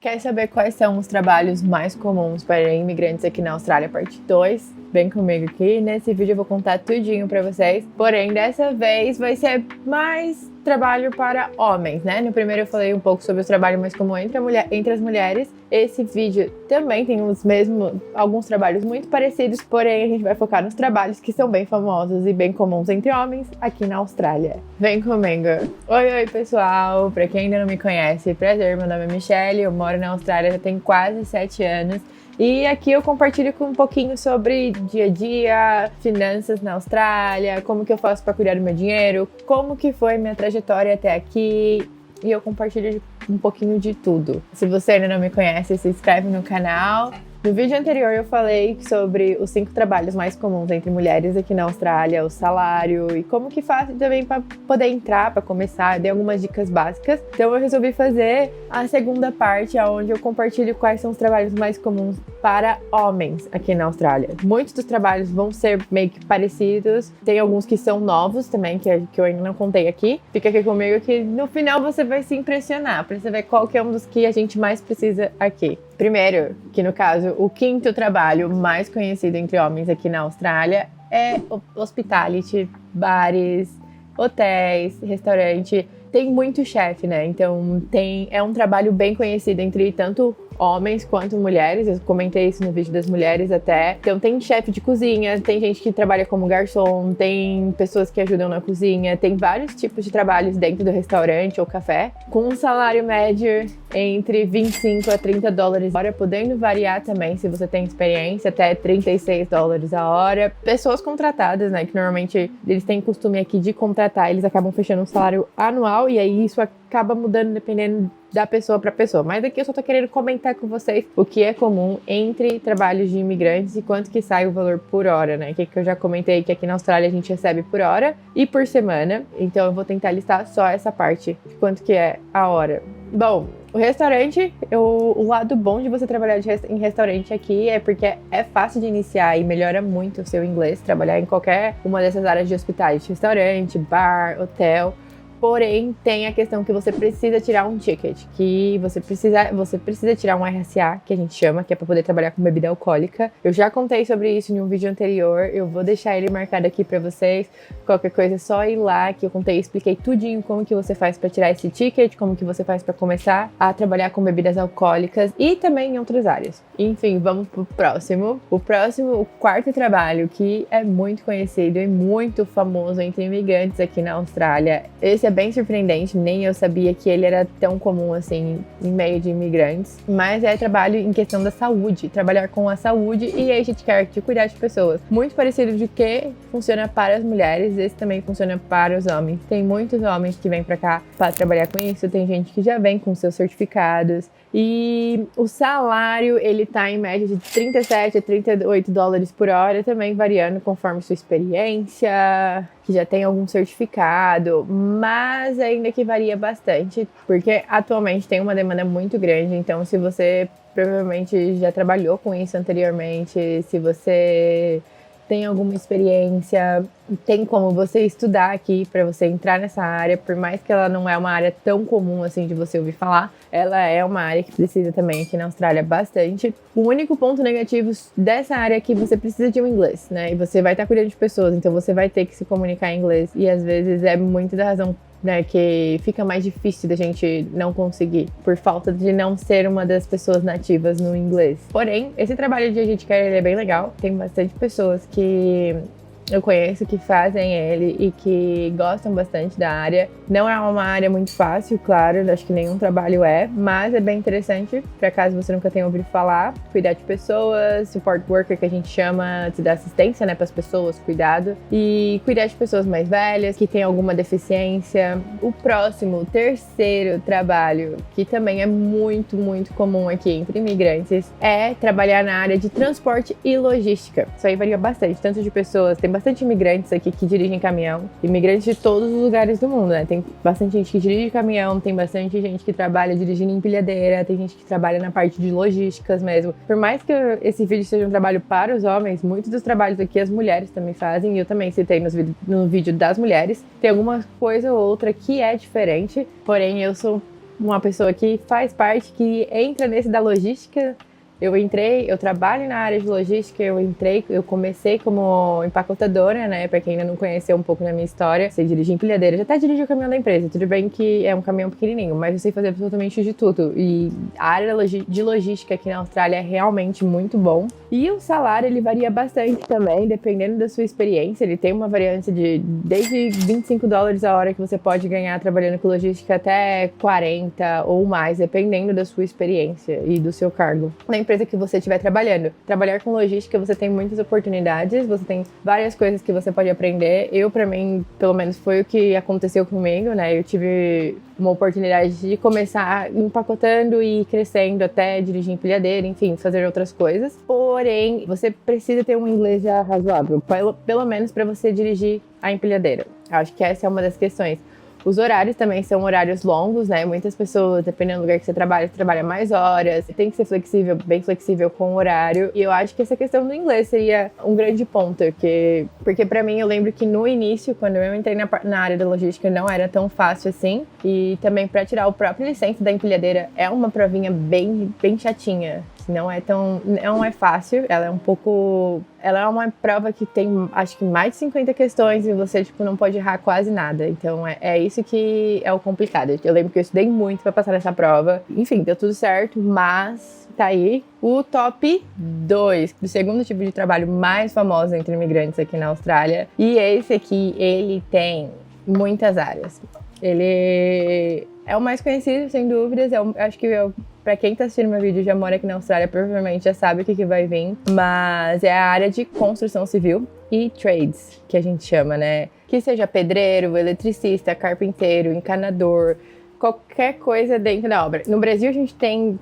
Quer saber quais são os trabalhos mais comuns para imigrantes aqui na Austrália, parte 2? Vem comigo aqui, nesse vídeo eu vou contar tudinho pra vocês, porém dessa vez vai ser mais trabalho para homens, né? No primeiro eu falei um pouco sobre o trabalho mais comum entre as mulheres. Esse vídeo também tem alguns trabalhos muito parecidos, porém a gente vai focar nos trabalhos que são bem famosos e bem comuns entre homens aqui na Austrália. Vem comigo! Oi pessoal! Pra quem ainda não me conhece, prazer, meu nome é Michelle, eu moro na Austrália já tem quase 7 anos. E aqui eu compartilho um pouquinho sobre dia a dia, finanças na Austrália, como que eu faço para cuidar do meu dinheiro, como que foi minha trajetória até aqui. E eu compartilho um pouquinho de tudo. Se você ainda não me conhece, se inscreve no canal. No vídeo anterior eu falei sobre os 5 trabalhos mais comuns entre mulheres aqui na Austrália, o salário e como que faz também para poder entrar, para começar, dei algumas dicas básicas. Então eu resolvi fazer a segunda parte, onde eu compartilho quais são os trabalhos mais comuns para homens aqui na Austrália. Muitos dos trabalhos vão ser meio que parecidos, tem alguns que são novos também, que eu ainda não contei aqui. Fica aqui comigo que no final você vai se impressionar, para você ver qual que é um dos que a gente mais precisa aqui. Primeiro, que no caso, o 5º trabalho mais conhecido entre homens aqui na Austrália é hospitality, bares, hotéis, restaurante. Tem muito chefe, né? Então é um trabalho bem conhecido entre tanto homens quanto mulheres. Eu comentei isso no vídeo das mulheres até. Então tem chefe de cozinha, tem gente que trabalha como garçom, tem pessoas que ajudam na cozinha, tem vários tipos de trabalhos dentro do restaurante ou café, com um salário médio entre 25 a 30 dólares a hora, podendo variar também se você tem experiência, até 36 dólares a hora. Pessoas contratadas, né, que normalmente eles têm costume aqui de contratar, eles acabam fechando um salário anual e aí isso acaba mudando dependendo da pessoa para pessoa. Mas aqui eu só tô querendo comentar com vocês o que é comum entre trabalhos de imigrantes e quanto que sai o valor por hora, né? Que eu já comentei que aqui na Austrália a gente recebe por hora e por semana. Então eu vou tentar listar só essa parte de quanto que é a hora. Bom, o restaurante, o lado bom de você trabalhar em restaurante aqui é porque é fácil de iniciar e melhora muito o seu inglês, trabalhar em qualquer uma dessas áreas de hospitality, restaurante, bar, hotel. Porém, tem a questão que você precisa tirar um ticket, que você precisa tirar um RSA, que a gente chama, que é para poder trabalhar com bebida alcoólica. Eu já contei sobre isso em um vídeo anterior, eu vou deixar ele marcado aqui para vocês. Qualquer coisa é só ir lá, que eu contei e expliquei tudinho como que você faz para tirar esse ticket, como que você faz para começar a trabalhar com bebidas alcoólicas e também em outras áreas. Enfim, vamos pro próximo. O 4º trabalho, que é muito conhecido e muito famoso entre imigrantes aqui na Austrália. Esse é bem surpreendente, nem eu sabia que ele era tão comum assim em meio de imigrantes, mas é trabalho em questão da saúde, trabalhar com a saúde e aged care, de cuidar de pessoas. Muito parecido de que funciona para as mulheres, esse também funciona para os homens. Tem muitos homens que vêm para cá para trabalhar com isso, tem gente que já vem com seus certificados. E o salário, ele tá em média de 37 a 38 dólares por hora, também variando conforme sua experiência, que já tem algum certificado, mas ainda que varia bastante, porque atualmente tem uma demanda muito grande, então se você provavelmente já trabalhou com isso anteriormente, se você tem alguma experiência, tem como você estudar aqui para você entrar nessa área, por mais que ela não é uma área tão comum assim de você ouvir falar, ela é uma área que precisa também aqui na Austrália bastante. O único ponto negativo dessa área é que você precisa de um inglês, né? E você vai estar cuidando de pessoas, então você vai ter que se comunicar em inglês e às vezes é muito da razão, né, que fica mais difícil da gente não conseguir, por falta de não ser uma das pessoas nativas no inglês. Porém, esse trabalho de aged care ele é bem legal, tem bastante pessoas que eu conheço que fazem ele e que gostam bastante da área. Não é uma área muito fácil, claro, acho que nenhum trabalho é, mas é bem interessante, para caso você nunca tenha ouvido falar. Cuidar de pessoas, support worker, que a gente chama, de dar assistência, né, para as pessoas, cuidado, e cuidar de pessoas mais velhas, que têm alguma deficiência. O 3º trabalho, que também é muito, muito comum aqui entre imigrantes, é trabalhar na área de transporte e logística. Isso aí varia bastante, tanto de pessoas, tem bastante imigrantes aqui que dirigem caminhão, imigrantes de todos os lugares do mundo, né? Tem bastante gente que dirige caminhão, tem bastante gente que trabalha dirigindo empilhadeira, tem gente que trabalha na parte de logísticas mesmo. Por mais que esse vídeo seja um trabalho para os homens, muitos dos trabalhos aqui as mulheres também fazem, e eu também citei no vídeo das mulheres. Tem alguma coisa ou outra que é diferente, porém eu sou uma pessoa que faz parte, que entra nesse da logística. Eu trabalho na área de logística, eu comecei como empacotadora, né? Pra quem ainda não conheceu um pouco da minha história, sei dirigir empilhadeira, já até dirigi o caminhão da empresa, tudo bem que é um caminhão pequenininho, mas eu sei fazer absolutamente de tudo. E a área de logística aqui na Austrália é realmente muito bom. E o salário, ele varia bastante também, dependendo da sua experiência. Ele tem uma variância de desde $25 a hora que você pode ganhar trabalhando com logística até 40 ou mais, dependendo da sua experiência e do seu cargo na empresa que você estiver trabalhando. Trabalhar com logística, você tem muitas oportunidades, você tem várias coisas que você pode aprender. Pra mim, pelo menos foi o que aconteceu comigo, né? Eu tive uma oportunidade de começar empacotando e ir crescendo até dirigir empilhadeira, enfim, fazer outras coisas. Porém, você precisa ter um inglês já razoável, pelo menos para você dirigir a empilhadeira. Acho que essa é uma das questões. Os horários também são horários longos, né? Muitas pessoas, dependendo do lugar que você trabalha mais horas. Tem que ser flexível, bem flexível com o horário. E eu acho que essa questão do inglês seria um grande ponto. Porque pra mim, eu lembro que no início, quando eu entrei na área da logística, não era tão fácil assim. E também pra tirar o próprio licença da empilhadeira é uma provinha bem chatinha. Não é fácil, ela é uma prova que tem, acho que mais de 50 questões e você, não pode errar quase nada. Então, é isso que é o complicado. Eu lembro que eu estudei muito pra passar nessa prova. Enfim, deu tudo certo, mas tá aí o top 2 do segundo tipo de trabalho mais famoso entre imigrantes aqui na Austrália. E esse aqui, ele tem muitas áreas. Ele é o mais conhecido, sem dúvidas. Acho que pra quem tá assistindo meu vídeo e já mora aqui na Austrália, provavelmente já sabe o que vai vir. Mas é a área de construção civil e trades, que a gente chama, né? Que seja pedreiro, eletricista, carpinteiro, encanador, qualquer coisa dentro da obra. No Brasil, a gente tem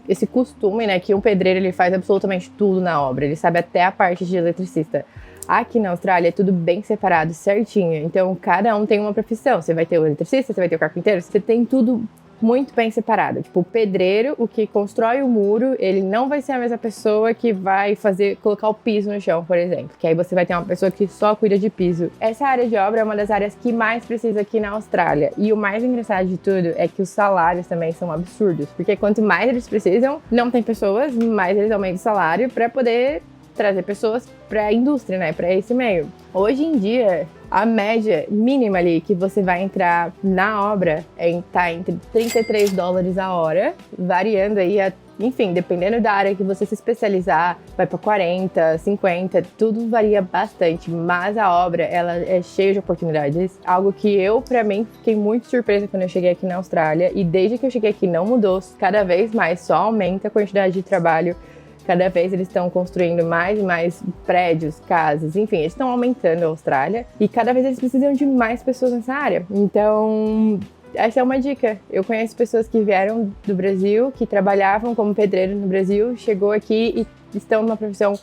esse costume, né? Que um pedreiro, ele faz absolutamente tudo na obra. Ele sabe até a parte de eletricista. Aqui na Austrália é tudo bem separado, certinho. Então, cada um tem uma profissão. Você vai ter o eletricista, você vai ter o carpinteiro, você tem tudo muito bem separado. Tipo, o pedreiro, o que constrói o muro, ele não vai ser a mesma pessoa que vai colocar o piso no chão, por exemplo. Que aí você vai ter uma pessoa que só cuida de piso. Essa área de obra é uma das áreas que mais precisa aqui na Austrália. E o mais engraçado de tudo é que os salários também são absurdos. Porque quanto mais eles precisam, não tem pessoas, mais eles aumentam o salário para poder trazer pessoas para a indústria, né? Para esse meio. Hoje em dia, a média mínima ali que você vai entrar na obra tá entre $33 a hora, variando aí, enfim, dependendo da área que você se especializar, vai para 40, 50, tudo varia bastante, mas a obra, ela é cheia de oportunidades, algo que pra mim, fiquei muito surpresa quando eu cheguei aqui na Austrália, e desde que eu cheguei aqui não mudou, cada vez mais só aumenta a quantidade de trabalho. Cada vez eles estão construindo mais e mais prédios, casas, enfim, eles estão aumentando a Austrália e cada vez eles precisam de mais pessoas nessa área. Então, essa é uma dica. Eu conheço pessoas que vieram do Brasil, que trabalhavam como pedreiro no Brasil, chegou aqui e estão numa profissão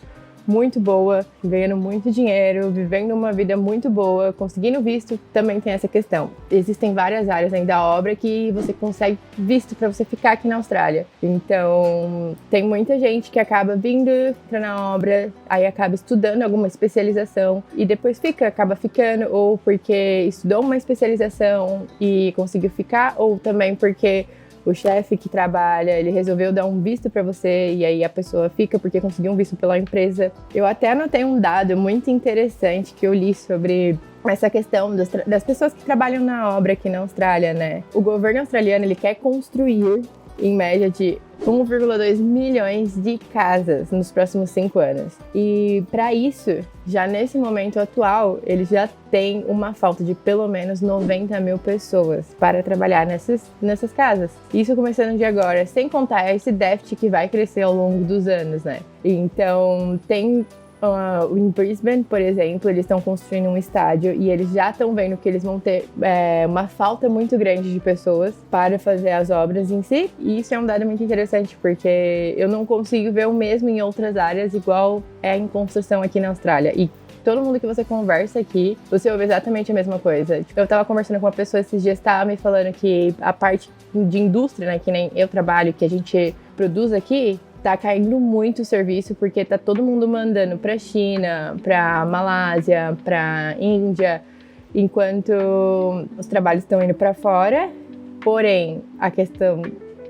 muito boa, ganhando muito dinheiro, vivendo uma vida muito boa, conseguindo visto, também tem essa questão. Existem várias áreas ainda da obra que você consegue visto para você ficar aqui na Austrália. Então, tem muita gente que acaba vindo na obra, aí acaba estudando alguma especialização e depois acaba ficando, ou porque estudou uma especialização e conseguiu ficar, ou também porque o chefe que trabalha, ele resolveu dar um visto para você e aí a pessoa fica porque conseguiu um visto pela empresa. Eu até anotei um dado muito interessante que eu li sobre essa questão das pessoas que trabalham na obra aqui na Austrália, né? O governo australiano, ele quer construir em média de 1,2 milhões de casas nos próximos 5 anos. E para isso, já nesse momento atual, eles já têm uma falta de pelo menos 90 mil pessoas para trabalhar nessas casas. Isso começando de agora, sem contar esse déficit que vai crescer ao longo dos anos, né? Então, em Brisbane, por exemplo, eles estão construindo um estádio e eles já estão vendo que eles vão ter uma falta muito grande de pessoas para fazer as obras em si. E isso é um dado muito interessante, porque eu não consigo ver o mesmo em outras áreas igual é em construção aqui na Austrália. E todo mundo que você conversa aqui, você ouve exatamente a mesma coisa. Eu tava conversando com uma pessoa esses dias, tava me falando que a parte de indústria, né, que nem eu trabalho, que a gente produz aqui, tá caindo muito o serviço, porque tá todo mundo mandando pra China, pra Malásia, pra Índia, enquanto os trabalhos estão indo pra fora Porém, a questão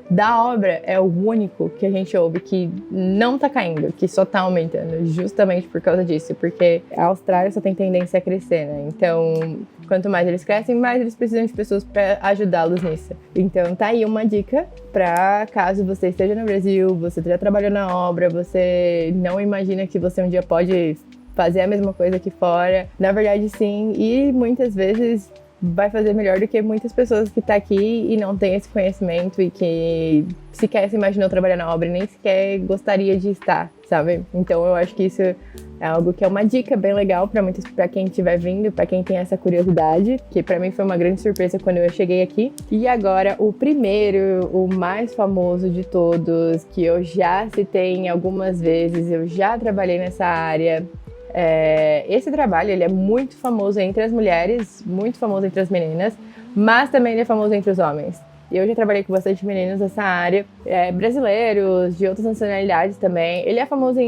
da obra é o único que a gente ouve que não tá caindo, que só tá aumentando, justamente por causa disso, porque a Austrália só tem tendência a crescer, né? Então, quanto mais eles crescem, mais eles precisam de pessoas para ajudá-los nisso. Então, tá aí uma dica para caso você esteja no Brasil, você esteja trabalhando na obra, você não imagina que você um dia pode fazer a mesma coisa aqui fora. Na verdade, sim, e muitas vezes vai fazer melhor do que muitas pessoas que estão aqui e não têm esse conhecimento e que sequer se imaginou trabalhar na obra e nem sequer gostaria de estar, sabe? Então eu acho que isso é algo que é uma dica bem legal para quem estiver vindo, para quem tem essa curiosidade, que para mim foi uma grande surpresa quando eu cheguei aqui. E agora o primeiro, o mais famoso de todos, que eu já citei algumas vezes, eu já trabalhei nessa área. Esse trabalho ele é muito famoso entre as mulheres, muito famoso entre as meninas, mas também ele é famoso entre os homens. E eu já trabalhei com bastante meninos nessa área, brasileiros, de outras nacionalidades também. Ele é famoso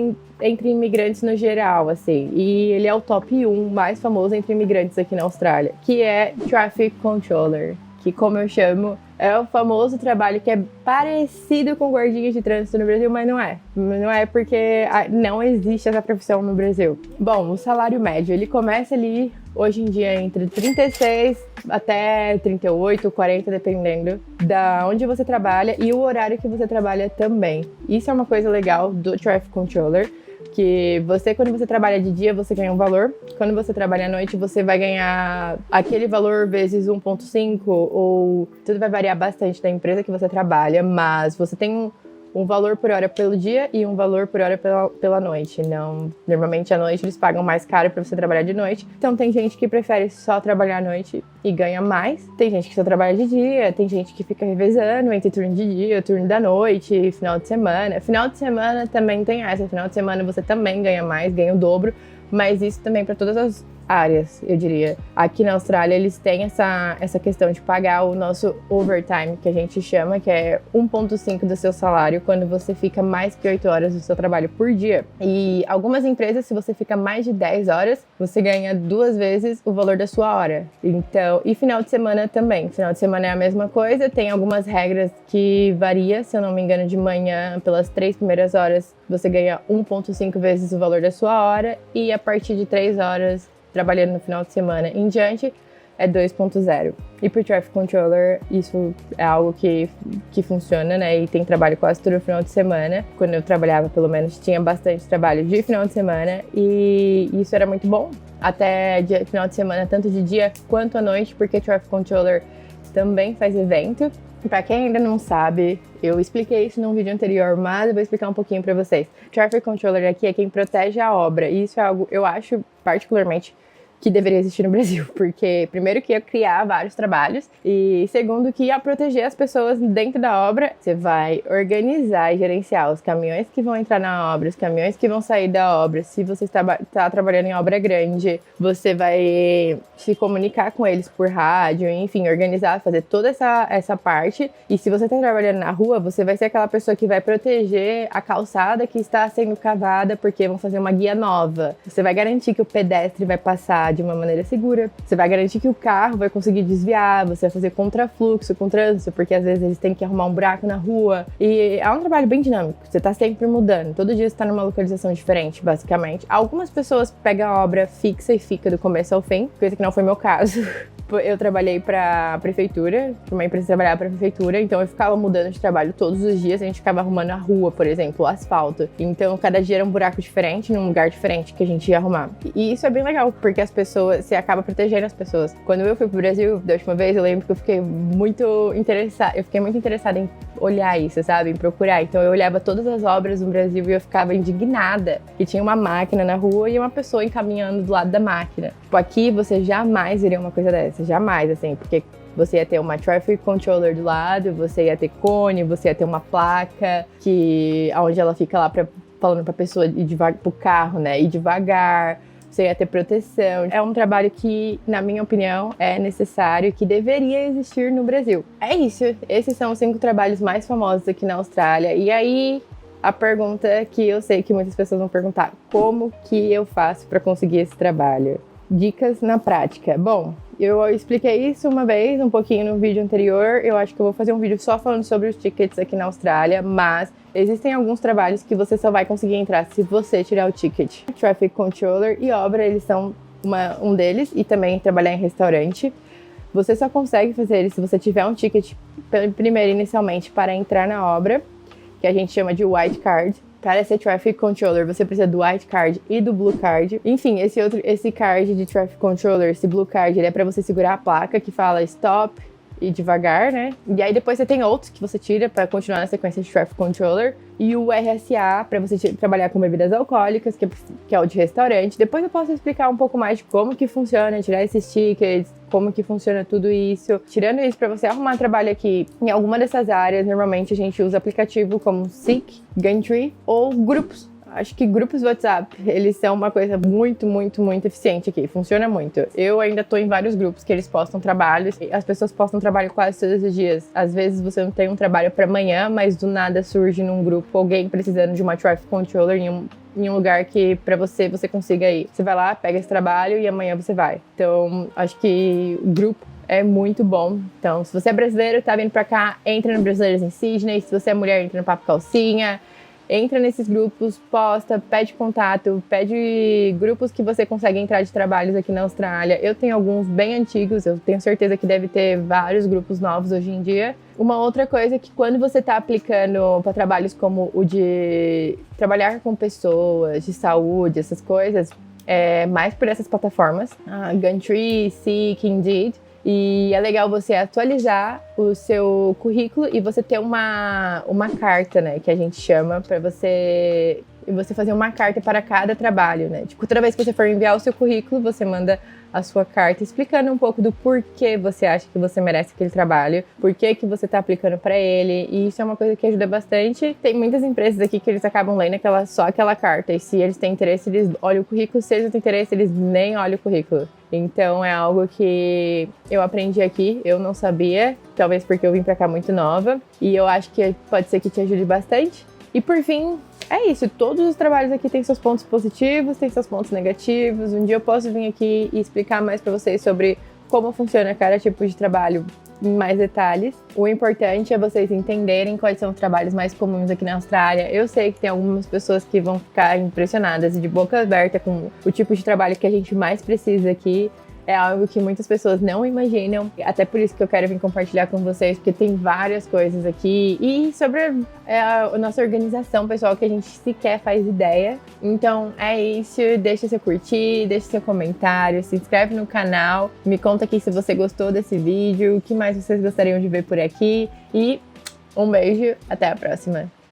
entre imigrantes no geral, assim, e ele é o top 1 mais famoso entre imigrantes aqui na Austrália, que é Traffic Controller, que, como eu chamo, é o famoso trabalho que é parecido com guardinha de trânsito no Brasil, mas não é. Não é porque não existe essa profissão no Brasil. Bom, o salário médio, ele começa ali, hoje em dia, entre 36 até 38, 40, dependendo da onde você trabalha e o horário que você trabalha também. Isso é uma coisa legal do Traffic Controller, que quando você trabalha de dia, você ganha um valor. Quando você trabalha à noite, você vai ganhar aquele valor vezes 1,5, ou tudo vai variar bastante da empresa que você trabalha, mas você tem um valor por hora pelo dia e um valor por hora pela noite. Não, normalmente à noite eles pagam mais caro para você trabalhar de noite. Então tem gente que prefere só trabalhar à noite e ganha mais. Tem gente que só trabalha de dia, tem gente que fica revezando entre turno de dia, turno da noite, final de semana. Final de semana também tem essa. Final de semana você também ganha mais, ganha o dobro. Mas isso também para todas as áreas, eu diria. Aqui na Austrália, eles têm essa questão de pagar o nosso overtime, que a gente chama, que é 1,5 do seu salário, quando você fica mais que 8 horas do seu trabalho por dia. E algumas empresas, se você fica mais de 10 horas, você ganha 2 vezes o valor da sua hora. Então, e final de semana também. Final de semana é a mesma coisa, tem algumas regras que varia, se eu não me engano, de manhã, pelas 3 primeiras horas, você ganha 1,5 vezes o valor da sua hora, e a partir de 3 horas, trabalhando no final de semana em diante, é 2,0. E para o Traffic Controller, isso é algo que funciona, né? E tem trabalho quase todo final de semana. Quando eu trabalhava, pelo menos, tinha bastante trabalho de final de semana. E isso era muito bom. Até final de semana, tanto de dia quanto à noite, porque Traffic Controller também faz evento. Para quem ainda não sabe, eu expliquei isso num vídeo anterior, mas eu vou explicar um pouquinho para vocês. Traffic Controller aqui é quem protege a obra, e isso é algo, eu acho, particularmente, que deveria existir no Brasil, porque primeiro que ia criar vários trabalhos e segundo que ia proteger as pessoas dentro da obra. Você vai organizar e gerenciar os caminhões que vão entrar na obra, os caminhões que vão sair da obra. Se você está trabalhando em obra grande, você vai se comunicar com eles por rádio, enfim, organizar, fazer toda essa parte. E se você está trabalhando na rua, você vai ser aquela pessoa que vai proteger a calçada que está sendo cavada, porque vão fazer uma guia nova. Você vai garantir que o pedestre vai passar de uma maneira segura. Você vai garantir que o carro vai conseguir desviar, você vai fazer contrafluxo com trânsito, porque às vezes eles têm que arrumar um buraco na rua. E é um trabalho bem dinâmico, você tá sempre mudando. Todo dia você tá numa localização diferente, basicamente. Algumas pessoas pegam a obra fixa e fica do começo ao fim, coisa que não foi meu caso. Eu trabalhei para a prefeitura, para uma empresa que trabalhava para a prefeitura, então eu ficava mudando de trabalho todos os dias, a gente ficava arrumando a rua, por exemplo, o asfalto. Então cada dia era um buraco diferente, num lugar diferente que a gente ia arrumar. E isso é bem legal, porque as pessoas, você acaba protegendo as pessoas. Quando eu fui pro Brasil, da última vez, eu lembro que eu fiquei muito interessada em olhar isso, sabe, em procurar. Então eu olhava todas as obras no Brasil e eu ficava indignada que tinha uma máquina na rua e uma pessoa encaminhando do lado da máquina. Tipo, aqui você jamais veria uma coisa dessa. Jamais, assim, porque você ia ter uma traffic controller do lado, você ia ter cone, você ia ter uma placa onde ela fica lá falando pra pessoa ir devagar, pro carro, né, ir devagar, você ia ter proteção. É um trabalho que, na minha opinião, é necessário, que deveria existir no Brasil. É isso, esses são os 5 trabalhos mais famosos aqui na Austrália. E aí, a pergunta que eu sei que muitas pessoas vão perguntar: como que eu faço para conseguir esse trabalho? Dicas na prática. Bom, Eu expliquei isso uma vez, um pouquinho no vídeo anterior. Eu acho que eu vou fazer um vídeo só falando sobre os tickets aqui na Austrália, mas existem alguns trabalhos que você só vai conseguir entrar se você tirar o ticket. Traffic Controller e obra, eles são um deles, e também trabalhar em restaurante. Você só consegue fazer ele se você tiver um ticket, primeiro, inicialmente, para entrar na obra, que a gente chama de White Card. Para ser Traffic Controller, você precisa do White Card e do Blue Card. Enfim, esse card de Traffic Controller, esse Blue Card, ele é para você segurar a placa que fala Stop e devagar, né? E aí depois você tem outros que você tira para continuar na sequência de Traffic Controller. E o RSA, para você trabalhar com bebidas alcoólicas, que é o de restaurante. Depois eu posso explicar um pouco mais de como que funciona, tirar esses tickets, como que funciona tudo isso. Tirando isso, para você arrumar trabalho aqui em alguma dessas áreas, normalmente a gente usa aplicativo como Seek, Gumtree ou grupos. Acho que grupos WhatsApp, eles são uma coisa muito, muito, muito eficiente aqui. Funciona muito. Eu ainda tô em vários grupos que eles postam trabalhos. As pessoas postam trabalho quase todos os dias. Às vezes você não tem um trabalho para amanhã, mas do nada surge num grupo alguém precisando de uma Traffic Controller em um lugar que pra você consiga ir. Você vai lá, pega esse trabalho e amanhã você vai. Então, acho que o grupo é muito bom. Então, se você é brasileiro, tá vindo pra cá, entra no Brasileiros em Sydney. Se você é mulher, entra no Papo Calcinha. Entra nesses grupos, posta, pede contato, pede grupos que você consegue entrar de trabalhos aqui na Austrália. Eu tenho alguns bem antigos, eu tenho certeza que deve ter vários grupos novos hoje em dia. Uma outra coisa é que quando você está aplicando para trabalhos como o de trabalhar com pessoas, de saúde, essas coisas, é mais por essas plataformas, Gumtree, Seek, Indeed. E é legal você atualizar o seu currículo e você ter uma carta, né, que a gente chama, para você fazer uma carta para cada trabalho, né? Tipo, toda vez que você for enviar o seu currículo, você manda a sua carta explicando um pouco do porquê você acha que você merece aquele trabalho, por que você tá aplicando para ele, e isso é uma coisa que ajuda bastante. Tem muitas empresas aqui que eles acabam lendo só aquela carta, e se eles têm interesse, eles olham o currículo, se eles não têm interesse, eles nem olham o currículo. Então é algo que eu aprendi aqui, eu não sabia, talvez porque eu vim pra cá muito nova, e eu acho que pode ser que te ajude bastante. E por fim, é isso, todos os trabalhos aqui têm seus pontos positivos, têm seus pontos negativos. Um dia eu posso vir aqui e explicar mais pra vocês sobre como funciona cada tipo de trabalho em mais detalhes. O importante é vocês entenderem quais são os trabalhos mais comuns aqui na Austrália. Eu sei que tem algumas pessoas que vão ficar impressionadas e de boca aberta com o tipo de trabalho que a gente mais precisa aqui. É algo que muitas pessoas não imaginam, até por isso que eu quero vir compartilhar com vocês, porque tem várias coisas aqui, e sobre a nossa organização, pessoal, que a gente sequer faz ideia. Então é isso, deixa seu curtir, deixa seu comentário, se inscreve no canal, me conta aqui se você gostou desse vídeo, o que mais vocês gostariam de ver por aqui, e um beijo, até a próxima!